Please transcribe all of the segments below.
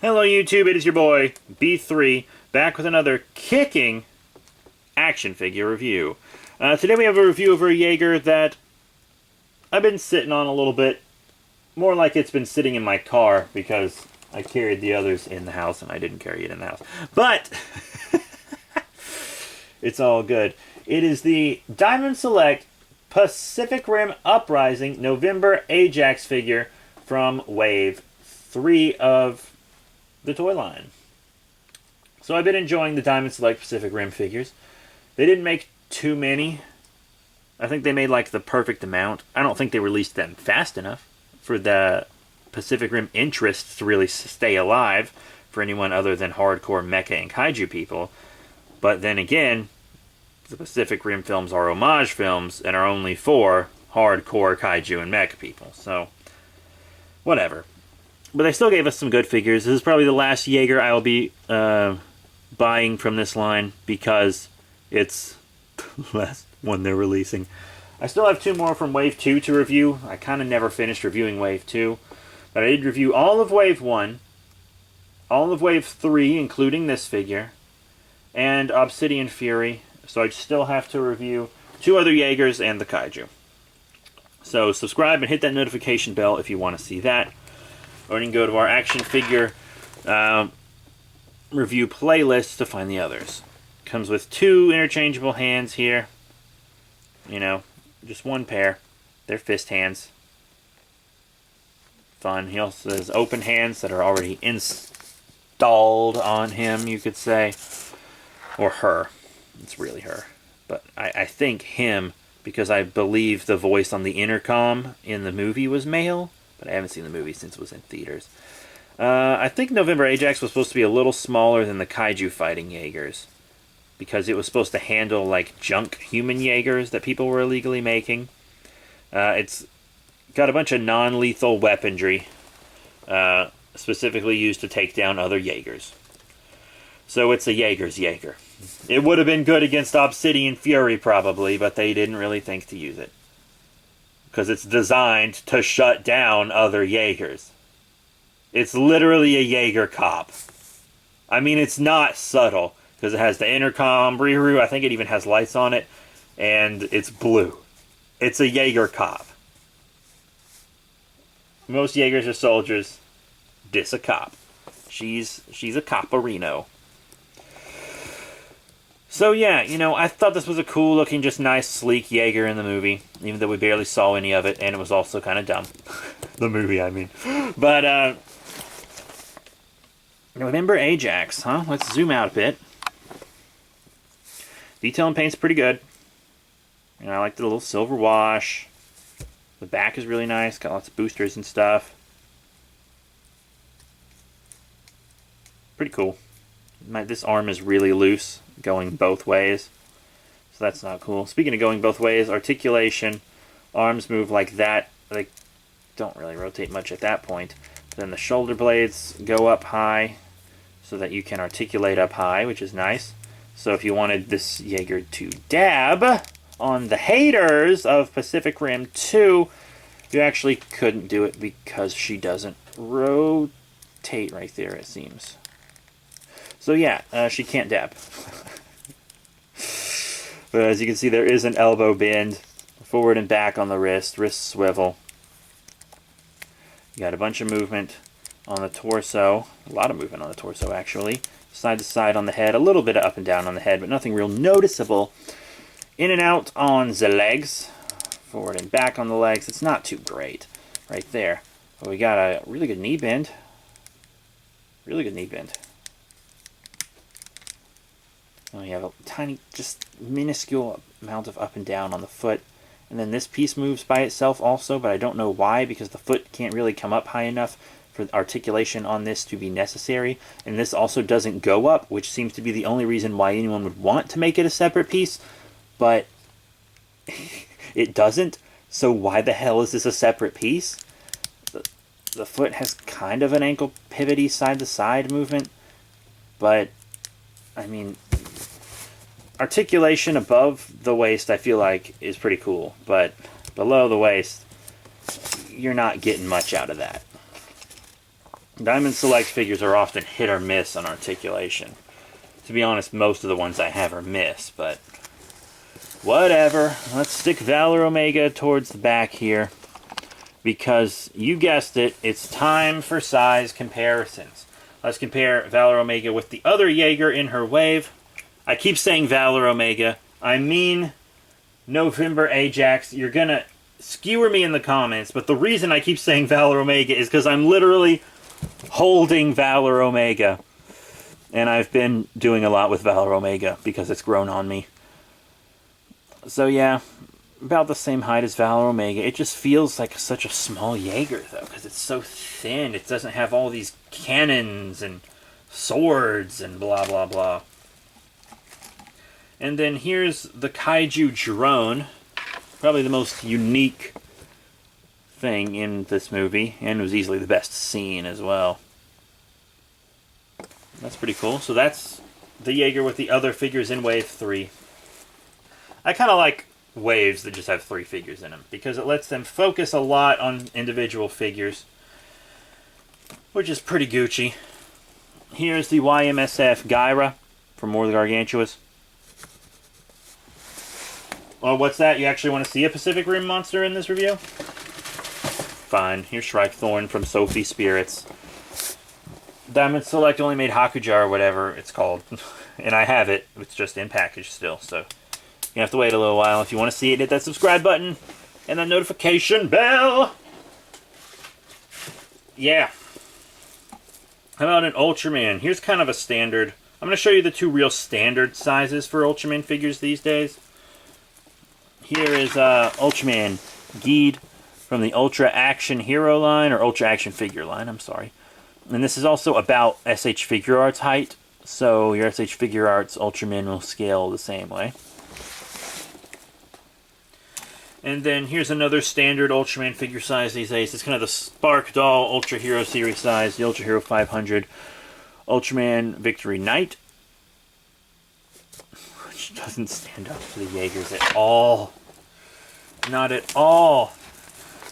Hello YouTube, it is your boy, B3, back with another kicking action figure review. Today we have a review of a Jeager that I've been sitting on a little bit. More like it's been sitting in my car because I carried the others in the house and I didn't carry it in the house. But it's all good. It is the Diamond Select Pacific Rim Uprising November Ajax figure from Wave 3 of the toy line. So I've been enjoying the Diamond Select Pacific Rim figures. They didn't make too many. I think they made like the perfect amount. I don't think they released them fast enough for the Pacific Rim interests to really stay alive for anyone other than hardcore mecha and kaiju people. But then again, the Pacific Rim films are homage films and are only for hardcore kaiju and mecha people. So, whatever. But they still gave us some good figures. This is probably the last Jeager I will be buying from this line because it's the last one they're releasing. I still have two more from Wave 2 to review. I kind of never finished reviewing Wave 2. But I did review all of Wave 1, all of Wave 3, including this figure, and Obsidian Fury. So I still have to review two other Jeagers and the kaiju. So subscribe and hit that notification bell if you want to see that. Or you can go to our action figure review playlist to find the others. Comes with two interchangeable hands here. You know, just one pair. They're fist hands. Fun. He also has open hands that are already installed on him, you could say. Or her. It's really her. But I think him, because I believe the voice on the intercom in the movie was male. But I haven't seen the movie since it was in theaters. I think November Ajax was supposed to be a little smaller than the kaiju fighting Jeagers. Because it was supposed to handle like junk human Jeagers that people were illegally making. It's got a bunch of non-lethal weaponry. Specifically used to take down other Jeagers. So it's a Jeager's Jeager. It would have been good against Obsidian Fury probably, but they didn't really think to use it. Because it's designed to shut down other Jeagers. It's literally a Jeager cop. I mean, it's not subtle. Because it has the intercom, I think it even has lights on it. And it's blue. It's a Jeager cop. Most Jeagers are soldiers. This a cop. She's a coparino. So yeah, you know, I thought this was a cool looking, just nice, sleek Jeager in the movie. Even though we barely saw any of it, and it was also kind of dumb. The movie, I mean. But, November Ajax, huh? Let's zoom out a bit. Detail and paint's pretty good. You know, I like the little silver wash. The back is really nice. Got lots of boosters and stuff. Pretty cool. This arm is really loose, going both ways. So that's not cool. Speaking of going both ways, articulation. Arms move like that. They don't really rotate much at that point. Then the shoulder blades go up high so that you can articulate up high, which is nice. So if you wanted this Jeager to dab on the haters of Pacific Rim 2, you actually couldn't do it because she doesn't rotate right there, it seems. So yeah, she can't dab. But as you can see, there is an elbow bend, forward and back on the wrist swivel. You got a bunch of movement on the torso, a lot of movement on the torso actually. Side to side on the head, a little bit of up and down on the head, but nothing real noticeable. In and out on the legs, forward and back on the legs. It's not too great right there. But we got a really good knee bend. Really good knee bend. You have a tiny, just minuscule amount of up and down on the foot. And then this piece moves by itself also, but I don't know why, because the foot can't really come up high enough for articulation on this to be necessary. And this also doesn't go up, which seems to be the only reason why anyone would want to make it a separate piece. But it doesn't, so why the hell is this a separate piece? The foot has kind of an ankle pivoty side-to-side movement, but, I mean, articulation above the waist I feel like is pretty cool, but below the waist, you're not getting much out of that. Diamond Select figures are often hit or miss on articulation. To be honest, most of the ones I have are miss, but whatever. Let's stick Valor Omega towards the back here, because you guessed it, it's time for size comparisons. Let's compare Valor Omega with the other Jeager in her wave. I keep saying Valor Omega. I mean November Ajax. You're going to skewer me in the comments, but the reason I keep saying Valor Omega is because I'm literally holding Valor Omega. And I've been doing a lot with Valor Omega because it's grown on me. So yeah, about the same height as Valor Omega. It just feels like such a small Jeager, though, because it's so thin. It doesn't have all these cannons and swords and blah, blah, blah. And then here's the Kaiju drone. Probably the most unique thing in this movie, and it was easily the best scene as well. That's pretty cool. So that's the Jeager with the other figures in Wave 3. I kind of like waves that just have 3 figures in them, because it lets them focus a lot on individual figures, which is pretty Gucci. Here's the YMSF Gyra from War of the Gargantuas. Well, what's that? You actually want to see a Pacific Rim monster in this review? Fine. Here's Shrike-Thorn from Sophie Spirits. Diamond Select only made Hakuja or whatever it's called. And I have it. It's just in package still, so you have to wait a little while. If you want to see it, hit that subscribe button and that notification bell. Yeah. How about an Ultraman? Here's kind of a standard. I'm going to show you the 2 real standard sizes for Ultraman figures these days. Here is Ultraman Geed from the Ultra Action Hero line, or Ultra Action Figure line, I'm sorry. And this is also about SH Figure Arts height, so your SH Figure Arts Ultraman will scale the same way. And then here's another standard Ultraman figure size these days. It's kind of the Spark Doll Ultra Hero series size, the Ultra Hero 500 Ultraman Victory Knight. Which doesn't stand up to the Jaegers at all. Not at all.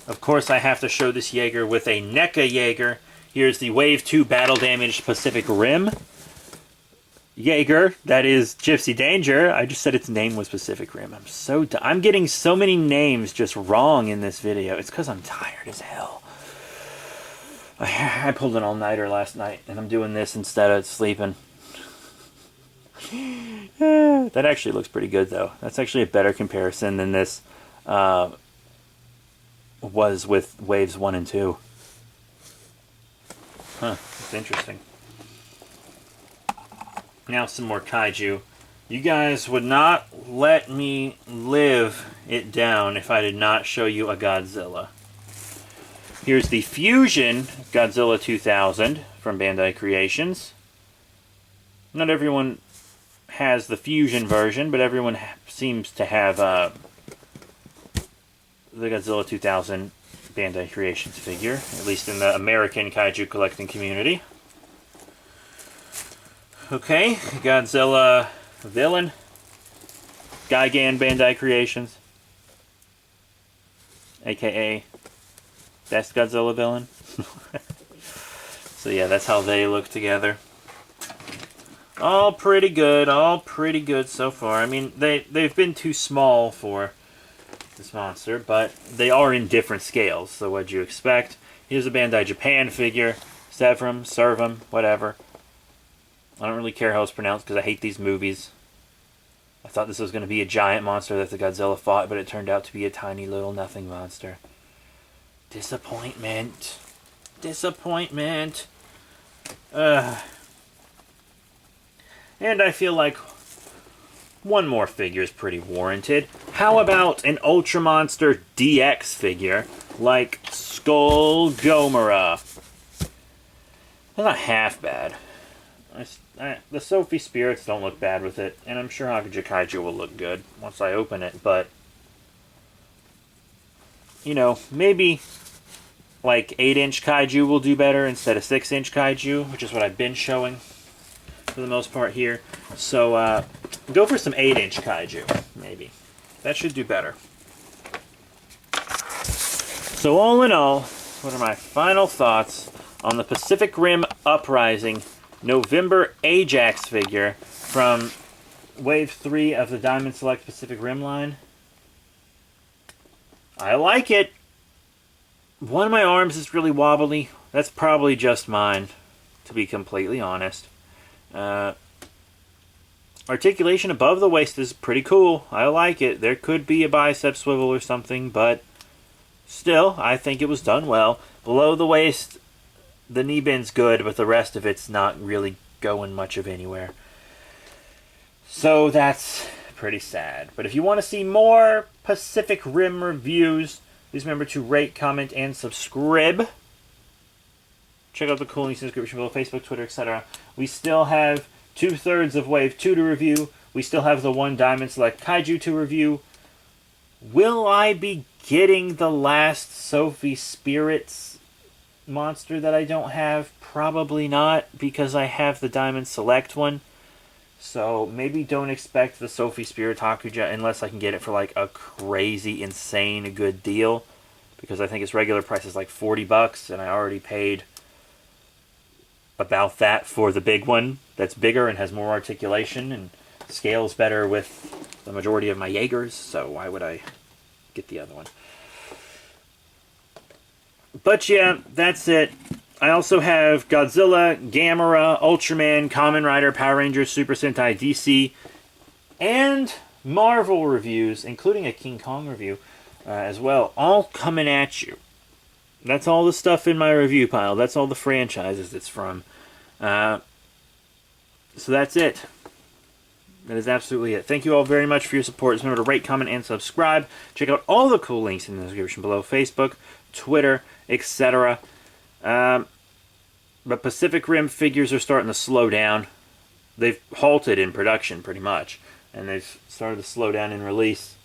Of course, I have to show this Jeager with a NECA Jeager. Here's the Wave 2 Battle Damaged Pacific Rim Jeager. That is Gypsy Danger. I just said its name was Pacific Rim. I'm getting so many names just wrong in this video. It's because I'm tired as hell. I pulled an all-nighter last night, and I'm doing this instead of sleeping. That actually looks pretty good, though. That's actually a better comparison than this was with Waves 1 and 2. Huh, that's interesting. Now some more Kaiju. You guys would not let me live it down if I did not show you a Godzilla. Here's the Fusion Godzilla 2000 from Bandai Creations. Not everyone has the Fusion version, but everyone seems to have the Godzilla 2000 Bandai Creations figure, at least in the American Kaiju collecting community. Okay, Godzilla Villain, Gigan Bandai Creations, aka Best Godzilla Villain. So yeah, that's how they look together. All pretty good so far. I mean, they've been too small for this monster, but they are in different scales, so what'd you expect? Here's a Bandai Japan figure, Sevrum, Servum, whatever. I don't really care how it's pronounced because I hate these movies. I thought this was going to be a giant monster that the Godzilla fought, but it turned out to be a tiny little nothing monster. Disappointment. Disappointment. And I feel like one more figure is pretty warranted. How about an Ultra Monster DX figure like Skull Gomora? They're not half bad. The Sophie Spirits don't look bad with it, and I'm sure Hakuja Kaiju will look good once I open it, but you know, maybe like 8-inch Kaiju will do better instead of 6-inch Kaiju, which is what I've been showing for the most part here. So go for some 8-inch Kaiju, maybe. That should do better. So all in all, what are my final thoughts on the Pacific Rim Uprising November Ajax figure from Wave 3 of the Diamond Select Pacific Rim line. I like it. One of my arms is really wobbly. That's probably just mine, to be completely honest. Articulation above the waist is pretty cool. I like it. There could be a bicep swivel or something, but still, I think it was done well. Below the waist, the knee bend's good, but the rest of it's not really going much of anywhere. So that's pretty sad. But if you want to see more Pacific Rim reviews, please remember to rate, comment, and subscribe. Check out the cool links in the description below, Facebook, Twitter, etc. We still have 2/3 of Wave 2 to review. We still have the one Diamond Select Kaiju to review. Will I be getting the last Sophie Spirits monster that I don't have? Probably not, because I have the Diamond Select one. So maybe don't expect the Sophie Spirit Hakuja unless I can get it for like a crazy, insane good deal. Because I think its regular price is like $40, and I already paid about that for the big one that's bigger and has more articulation and scales better with the majority of my Jeagers, so why would I get the other one? But yeah, that's it. I also have Godzilla, Gamera, Ultraman, Kamen Rider, Power Rangers, Super Sentai, DC, and Marvel reviews, including a King Kong review as well, all coming at you. That's all the stuff in my review pile. That's all the franchises it's from. So that's it. That is absolutely it. Thank you all very much for your support. Remember to rate, comment, and subscribe. Check out all the cool links in the description below. Facebook, Twitter, etc. But Pacific Rim figures are starting to slow down. They've halted in production pretty much. And they've started to slow down in release,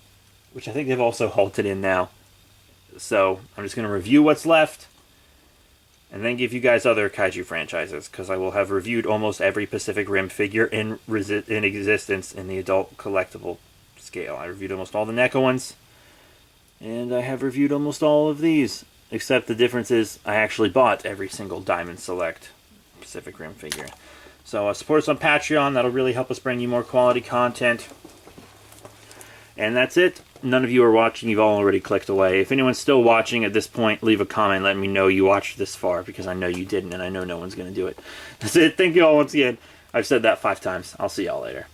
which I think they've also halted in now. So I'm just going to review what's left and then give you guys other Kaiju franchises, because I will have reviewed almost every Pacific Rim figure in existence in the adult collectible scale. I reviewed almost all the NECA ones, and I have reviewed almost all of these, except the difference is I actually bought every single Diamond Select Pacific Rim figure. So support us on Patreon. That'll really help us bring you more quality content. And that's it. None of you are watching. You've all already clicked away. If anyone's still watching at this point, leave a comment. Let me know you watched this far, because I know you didn't, and I know no one's going to do it. That's it. Thank you all once again. I've said that 5 times. I'll see y'all later.